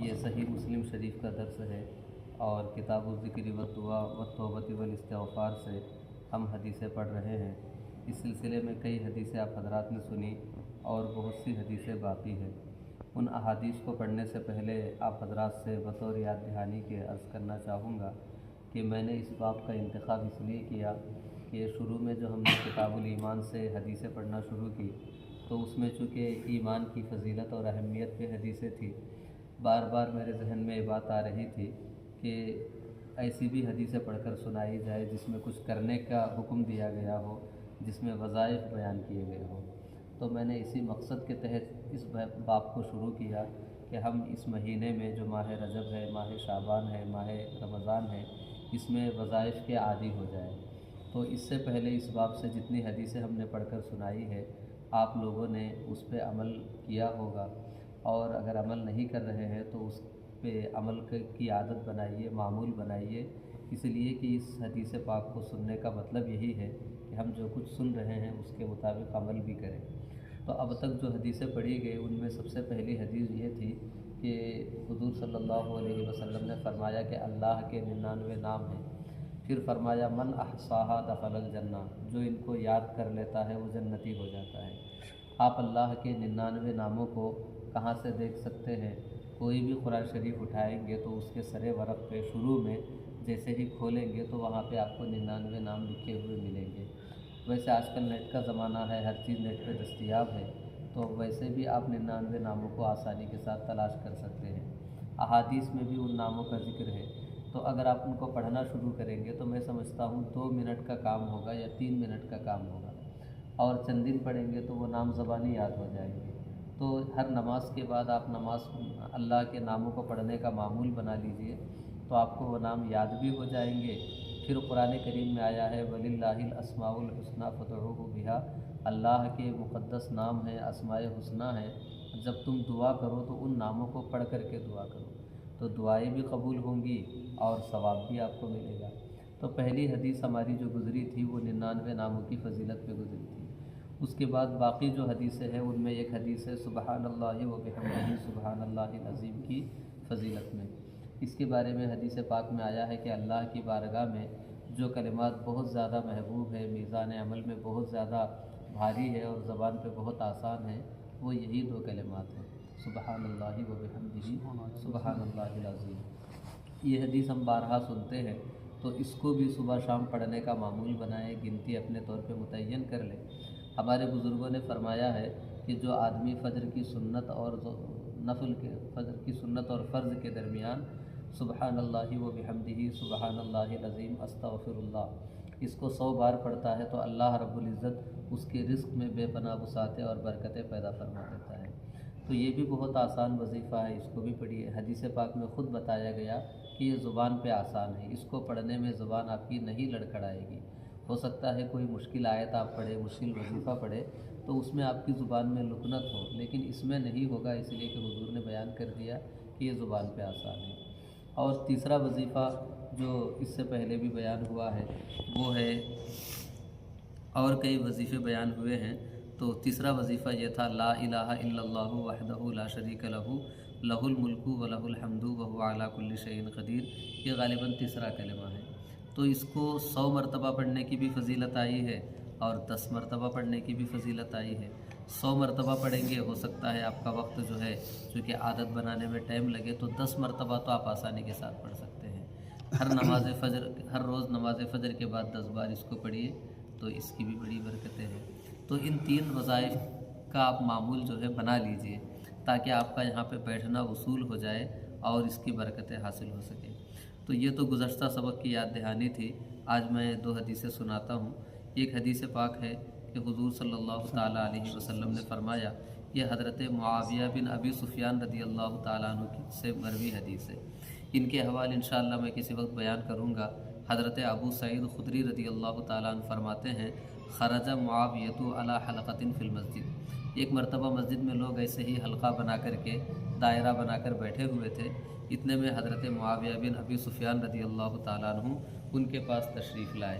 یہ صحیح مسلم شریف کا درس ہے اور کتاب الذکر والدعاء والتوبۃ والاستغفار سے ہم حدیثیں پڑھ رہے ہیں۔ اس سلسلے میں کئی حدیثیں آپ حضرات نے سنی اور بہت سی حدیثیں باقی ہیں۔ ان احادیث کو پڑھنے سے پہلے آپ حضرات سے بطور یاد دہانی کے عرض کرنا چاہوں گا کہ میں نے اس باب کا انتخاب اس لیے کیا کہ شروع میں جو ہم نے کتاب الایمان سے حدیثیں پڑھنا شروع کی تو اس میں چونکہ ایمان کی فضیلت اور اہمیت پہ حدیثیں تھیں، بار بار میرے ذہن میں یہ بات آ رہی تھی کہ ایسی بھی حدیثیں پڑھ کر سنائی جائے جس میں کچھ کرنے کا حکم دیا گیا ہو، جس میں وظائف بیان کیے گئے ہوں۔ تو میں نے اسی مقصد کے تحت اس باب کو شروع کیا کہ ہم اس مہینے میں جو ماہ رجب ہے، ماہ شعبان ہے، ماہ رمضان ہے، اس میں وظائف کے عادی ہو جائے۔ تو اس سے پہلے اس باب سے جتنی حدیثیں ہم نے پڑھ کر سنائی ہے آپ لوگوں نے اس پہ عمل کیا ہوگا، اور اگر عمل نہیں کر رہے ہیں تو اس پہ عمل کی عادت بنائیے، معمول بنائیے، اس لیے کہ اس حدیث پاک کو سننے کا مطلب یہی ہے کہ ہم جو کچھ سن رہے ہیں اس کے مطابق عمل بھی کریں۔ تو اب تک جو حدیثیں پڑھی گئی ان میں سب سے پہلی حدیث یہ تھی کہ حضور صلی اللہ علیہ وسلم نے فرمایا کہ اللہ کے 99 نام ہیں، پھر فرمایا من احصاہا دخل الجنہ، جو ان کو یاد کر لیتا ہے وہ جنتی ہو جاتا ہے۔ آپ اللہ کے 99 ناموں کو کہاں سے دیکھ سکتے ہیں؟ کوئی بھی قرآن شریف اٹھائیں گے تو اس کے سرے ورق پہ شروع میں جیسے ہی کھولیں گے تو وہاں پہ آپ کو 99 نام لکھے ہوئے ملیں گے۔ ویسے آج کل نیٹ کا زمانہ ہے، ہر چیز نیٹ پہ دستیاب ہے، تو ویسے بھی آپ 99 ناموں کو آسانی کے ساتھ تلاش کر سکتے ہیں۔ احادیث میں بھی ان ناموں کا ذکر ہے، تو اگر آپ ان کو پڑھنا شروع کریں گے تو میں سمجھتا ہوں 2 منٹ کا کام ہوگا یا 3 منٹ کا کام ہوگا، اور چند دن پڑھیں گے تو وہ نام زبانی یاد ہو جائیں گے۔ تو ہر نماز کے بعد آپ اللہ کے ناموں کو پڑھنے کا معمول بنا لیجئے، تو آپ کو وہ نام یاد بھی ہو جائیں گے۔ پھر قرآن کریم میں آیا ہے وَلِلَّهِ الْأَسْمَاءُ الْحُسْنَىٰ فَادْعُوهُ بِهَا، اللہ کے مقدس نام ہیں، اسماء حسنیٰ ہیں، جب تم دعا کرو تو ان ناموں کو پڑھ کر کے دعا کرو تو دعائیں بھی قبول ہوں گی اور ثواب بھی آپ کو ملے گا۔ تو پہلی حدیث ہماری جو گزری تھی وہ 99 ناموں کی فضیلت پہ گزری تھی۔ اس کے بعد باقی جو حدیثیں ہیں ان میں ایک حدیث ہے سبحان اللہ و بحمدہ سبحان اللہ العظیم کی فضیلت میں۔ اس کے بارے میں حدیث پاک میں آیا ہے کہ اللہ کی بارگاہ میں جو کلمات بہت زیادہ محبوب ہے، میزان عمل میں بہت زیادہ بھاری ہے اور زبان پہ بہت آسان ہے، وہ یہی 2 کلمات ہیں، سبحان اللہ و بحمدہ سبحان اللہ العظیم۔ یہ حدیث ہم بارہا سنتے ہیں، تو اس کو بھی صبح شام پڑھنے کا معمول بنائیں، گنتی اپنے طور پہ متعین کر لیں۔ ہمارے بزرگوں نے فرمایا ہے کہ جو آدمی فجر کی سنت اور فجر کی سنت اور فرض کے درمیان سبحان اللہ و بحمدہ سبحان اللہ العظیم استغفر اللہ اس کو 100 بار پڑھتا ہے تو اللہ رب العزت اس کے رزق میں بے پناہ وسعتیں اور برکتیں پیدا فرما دیتا ہے۔ تو یہ بھی بہت آسان وظیفہ ہے، اس کو بھی پڑھیے۔ حدیث پاک میں خود بتایا گیا کہ یہ زبان پہ آسان ہے، اس کو پڑھنے میں زبان آپ کی نہیں لڑکھڑائے گی۔ ہو سکتا ہے کوئی مشکل آیت آپ پڑھیں، مشکل وظیفہ پڑھیں تو اس میں آپ کی زبان میں لکنت ہو، لیکن اس میں نہیں ہوگا، اس لیے کہ حضور نے بیان کر دیا کہ یہ زبان پہ آسان ہے۔ اور تیسرا وظیفہ جو اس سے پہلے بھی بیان ہوا ہے وہ ہے، اور کئی وظیفے بیان ہوئے ہیں، تو تیسرا وظیفہ یہ تھا لا الہ الا اللہ وحدہ لا شریک لہ لہ الملک و لہ الحمد وہو علی کل شیء قدیر، یہ غالباً تیسرا کلمہ ہے۔ تو اس کو 100 مرتبہ پڑھنے کی بھی فضیلت آئی ہے اور 10 مرتبہ پڑھنے کی بھی فضیلت آئی ہے۔ 100 مرتبہ پڑھیں گے، ہو سکتا ہے آپ کا وقت جو ہے چونکہ عادت بنانے میں ٹائم لگے، تو 10 مرتبہ تو آپ آسانی کے ساتھ پڑھ سکتے ہیں۔ ہر روز نماز فجر کے بعد 10 بار اس کو پڑھیے تو اس کی بھی بڑی برکتیں ہیں۔ تو ان 3 وظائف کا آپ معمول جو ہے بنا لیجئے تاکہ آپ کا یہاں پہ بیٹھنا وصول ہو جائے اور اس کی برکتیں حاصل ہو سکیں۔ تو یہ تو گزشتہ سبق کی یاد دہانی تھی۔ آج میں 2 حدیثیں سناتا ہوں۔ ایک حدیث پاک ہے کہ حضور صلی اللہ تعالیٰ علیہ وسلم نے فرمایا، یہ حضرت معاویہ بن ابی سفیان رضی اللہ تعالیٰ عنہ سے مروی حدیث ہے۔ ان کے حوالے انشاءاللہ میں کسی وقت بیان کروں گا۔ حضرت ابو سعید خدری رضی اللہ تعالیٰ عنہ فرماتے ہیں خرج معاویۃ علی حلقۃ فی المسجد، ایک مرتبہ مسجد میں لوگ ایسے ہی حلقہ بنا کر کے دائرہ بنا کر بیٹھے ہوئے تھے، اتنے میں حضرت معاویہ بن ابی سفیان رضی اللہ تعالیٰ عنہ ان کے پاس تشریف لائے۔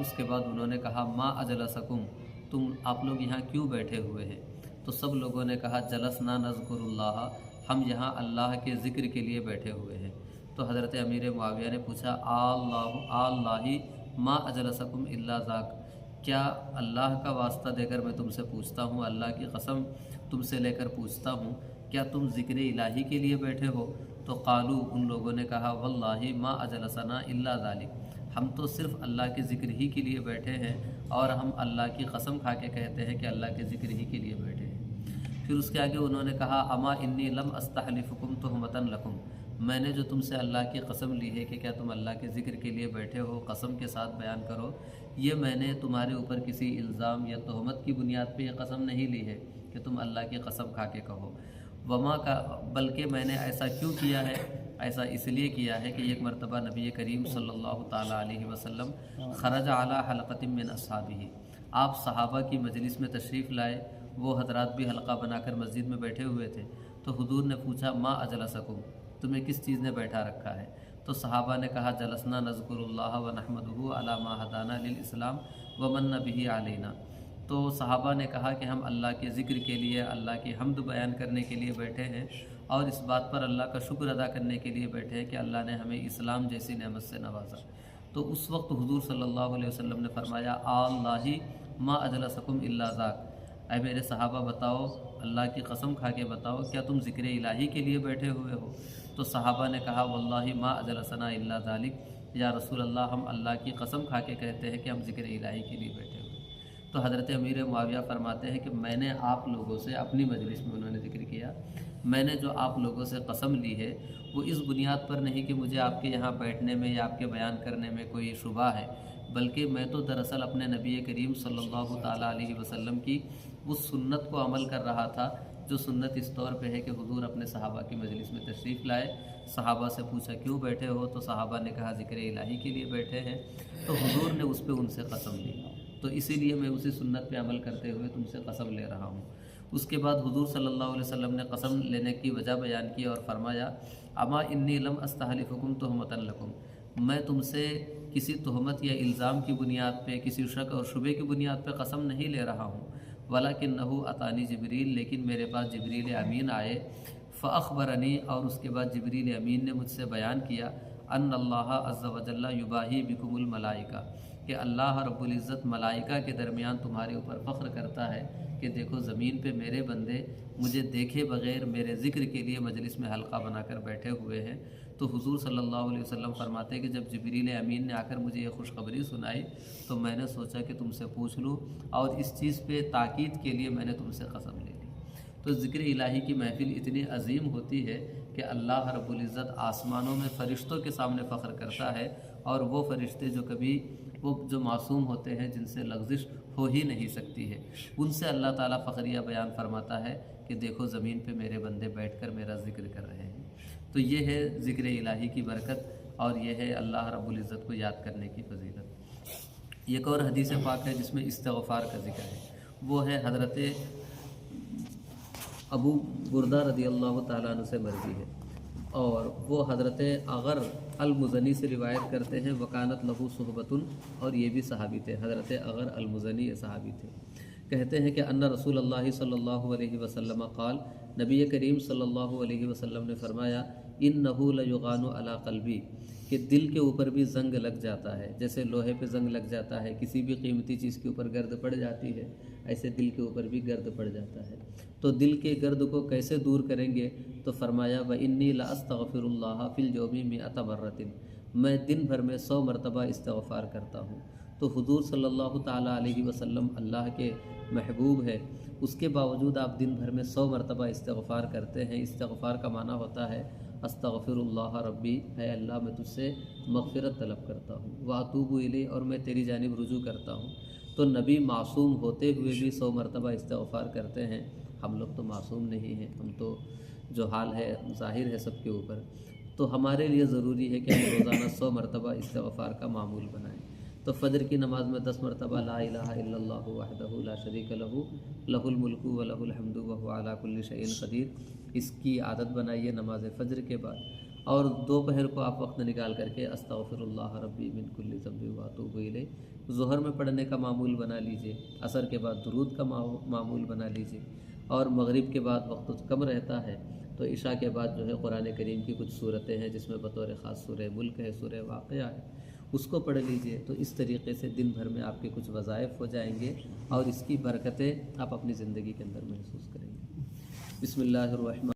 اس کے بعد انہوں نے کہا ما اجلسکم تم آپ لوگ یہاں کیوں بیٹھے ہوئے ہیں؟ تو سب لوگوں نے کہا جلسنا نذکر اللہ ہم یہاں اللہ کے ذکر کے لیے بیٹھے ہوئے ہیں۔ تو حضرت امیر معاویہ نے پوچھا اللہ ما اجلسکم الا ذاک کیا اللہ کا واسطہ دے کر میں تم سے پوچھتا ہوں، اللہ کی قسم تم سے لے کر پوچھتا ہوں، کیا تم ذکر الہی کے لیے بیٹھے ہو؟ تو قالو ان لوگوں نے کہا واللہ ما اجلسنا الا ذالک ہم تو صرف اللہ کے ذکر ہی کے لیے بیٹھے ہیں، اور ہم اللہ کی قسم کھا کے کہتے ہیں کہ اللہ کے ذکر ہی کے لیے بیٹھے ہیں۔ پھر اس کے آگے انہوں نے کہا اما انی لم استحلفکم تہمۃ لکم میں نے جو تم سے اللہ کی قسم لی ہے کہ کیا تم اللہ کے ذکر کے لیے بیٹھے ہو، قسم کے ساتھ بیان کرو، یہ میں نے تمہارے اوپر کسی الزام یا تہمت کی بنیاد پہ یہ قسم نہیں لی ہے کہ تم اللہ کی قسم کھا کے کہو، وما کا بلکہ میں نے ایسا کیوں کیا ہے؟ ایسا اس لیے کیا ہے کہ ایک مرتبہ نبی کریم صلی اللہ تعالیٰ علیہ وسلم خرج علی حلقۃ من اصحابہ آپ صحابہ کی مجلس میں تشریف لائے، وہ حضرات بھی حلقہ بنا کر مسجد میں بیٹھے ہوئے تھے۔ تو حضور نے پوچھا ما اجلسکم تمہیں کس چیز نے بیٹھا رکھا ہے؟ تو صحابہ نے کہا جلسنا نذکر اللہ ونحمدہ علی ما ہدانا للاسلام ومن بہ علینا۔ تو صحابہ نے کہا کہ ہم اللہ کے ذکر کے لیے، اللہ کی حمد بیان کرنے کے لیے بیٹھے ہیں، اور اس بات پر اللہ کا شکر ادا کرنے کے لیے بیٹھے ہیں کہ اللہ نے ہمیں اسلام جیسی نعمت سے نوازا۔ تو اس وقت حضور صلی اللہ علیہ وسلم نے فرمایا اللہ ما اجلسکم الا ذاک اے میرے صحابہ بتاؤ، اللہ کی قسم کھا کے بتاؤ، کیا تم ذکر الہی کے لیے بیٹھے ہوئے ہو؟ تو صحابہ نے کہا واللہ ما اجلسنا الا ذالک یا رسول اللہ ہم اللہ کی قسم کھا کے کہتے ہیں کہ ہم ذکر الہی کے لیے بیٹھے ہوئے۔ تو حضرت امیر معاویہ فرماتے ہیں کہ میں نے آپ لوگوں سے اپنی مجلس میں انہوں نے ذکر کیا، میں نے جو آپ لوگوں سے قسم لی ہے وہ اس بنیاد پر نہیں کہ مجھے آپ کے یہاں بیٹھنے میں یا آپ کے بیان کرنے میں کوئی شبہ ہے، بلکہ میں تو دراصل اپنے نبی کریم صلی اللہ تعالیٰ علیہ وسلم کی اس سنت کو عمل کر رہا تھا، جو سنت اس طور پہ ہے کہ حضور اپنے صحابہ کی مجلس میں تشریف لائے، صحابہ سے پوچھا کیوں بیٹھے ہو؟ تو صحابہ نے کہا ذکر الہی کے لیے بیٹھے ہیں، تو حضور نے اس پہ ان سے قسم لی، تو اسی لیے میں اسی سنت پہ عمل کرتے ہوئے تم سے قسم لے رہا ہوں۔ اس کے بعد حضور صلی اللہ علیہ وسلم نے قسم لینے کی وجہ بیان کی اور فرمایا اما انی لم استحلفکم تہمۃ لکم میں تم سے کسی تہمت یا الزام کی بنیاد پہ، کسی شک اور شبے کی بنیاد پہ قسم نہیں لے رہا ہوں، ولکنہ اتانی جبریل لیکن میرے پاس جبریل امین آئے، فاخبرنی اور اس کے بعد جبریل امین نے مجھ سے بیان کیا ان اللہ عز وجل یباہی بکم الملائکہ کہ اللہ رب العزت ملائکہ کے درمیان تمہارے اوپر فخر کرتا ہے کہ دیکھو زمین پہ میرے بندے مجھے دیکھے بغیر میرے ذکر کے لیے مجلس میں حلقہ بنا کر بیٹھے ہوئے ہیں۔ تو حضور صلی اللہ علیہ وسلم فرماتے ہیں کہ جب جبریل امین نے آ کر مجھے یہ خوشخبری سنائی تو میں نے سوچا کہ تم سے پوچھ لوں، اور اس چیز پہ تاکید کے لیے میں نے تم سے قسم لے لی۔ تو ذکر الہی کی محفل اتنی عظیم ہوتی ہے کہ اللہ رب العزت آسمانوں میں فرشتوں کے سامنے فخر کرتا ہے، اور وہ فرشتے جو کبھی وہ جو معصوم ہوتے ہیں جن سے لغزش ہو ہی نہیں سکتی ہے، ان سے اللہ تعالیٰ فخریہ بیان فرماتا ہے کہ دیکھو زمین پہ میرے بندے بیٹھ کر میرا ذکر کر رہے ہیں۔ تو یہ ہے ذکر الہی کی برکت، اور یہ ہے اللہ رب العزت کو یاد کرنے کی فضیلت۔ ایک اور حدیث پاک ہے جس میں استغفار کا ذکر ہے، وہ ہے حضرت ابو بردہ رضی اللہ تعالیٰ عنہ سے مروی ہے، اور وہ حضرت اغر المزنی سے روایت کرتے ہیں وکانت لہو صحبتن، اور یہ بھی صحابی تھے، حضرت اغر المزنی یہ صحابی تھے۔ کہتے ہیں کہ ان رسول اللہ صلی اللہ علیہ وسلم قال نبی کریم صلی اللہ علیہ وسلم نے فرمایا انہ لیغان علی قلبی کہ دل کے اوپر بھی زنگ لگ جاتا ہے، جیسے لوہے پہ زنگ لگ جاتا ہے، کسی بھی قیمتی چیز کے اوپر گرد پڑ جاتی ہے، ایسے دل کے اوپر بھی گرد پڑ جاتا ہے۔ تو دل کے گرد کو کیسے دور کریں گے؟ تو فرمایا وَإِنِّي لَأَسْتَغْفِرُ اللَّهَ فِي الْيَوْمِ 100 مرة میں دن بھر میں 100 مرتبہ استغفار کرتا ہوں۔ تو حضور صلی اللہ تعالیٰ علیہ وسلم اللہ کے محبوب ہے، اس کے باوجود آپ دن بھر میں 100 مرتبہ استغفار کرتے ہیں۔ استغفار کا معنی ہوتا ہے استغفر اللہ ربی، اے اللہ میں تجھ سے مغفرت طلب کرتا ہوں، واتوب الیہ اور میں تیری جانب رجوع کرتا ہوں۔ تو نبی معصوم ہوتے ہوئے بھی 100 مرتبہ استغفار کرتے ہیں، ہم لوگ تو معصوم نہیں ہیں، ہم تو جو حال ہے ظاہر ہے سب کے اوپر، تو ہمارے لیے ضروری ہے کہ ہم روزانہ 100 مرتبہ استغفار کا معمول بنائیں۔ تو فجر کی نماز میں 10 مرتبہ لا الہ الا اللہ وحدہ لا شریک لہ لہ الملک ولہ الحمد وہو علی کل شیء قدیر، اس کی عادت بنائیے نماز فجر کے بعد۔ اور دوپہر کو آپ وقت نکال کر کے استغفر اللہ ربی من کل ذنب واتوب الیہ ظہر میں پڑھنے کا معمول بنا لیجئے، عصر کے بعد درود کا معمول بنا لیجئے، اور مغرب کے بعد وقت کم رہتا ہے تو عشاء کے بعد جو ہے قرآن کریم کی کچھ صورتیں ہیں جس میں بطور خاص سورہ ملک ہے، سورہ واقعہ ہے، اس کو پڑھ لیجئے۔ تو اس طریقے سے دن بھر میں آپ کے کچھ وظائف ہو جائیں گے اور اس کی برکتیں آپ اپنی زندگی کے اندر محسوس کریں گے۔ بسم اللہ الرحمن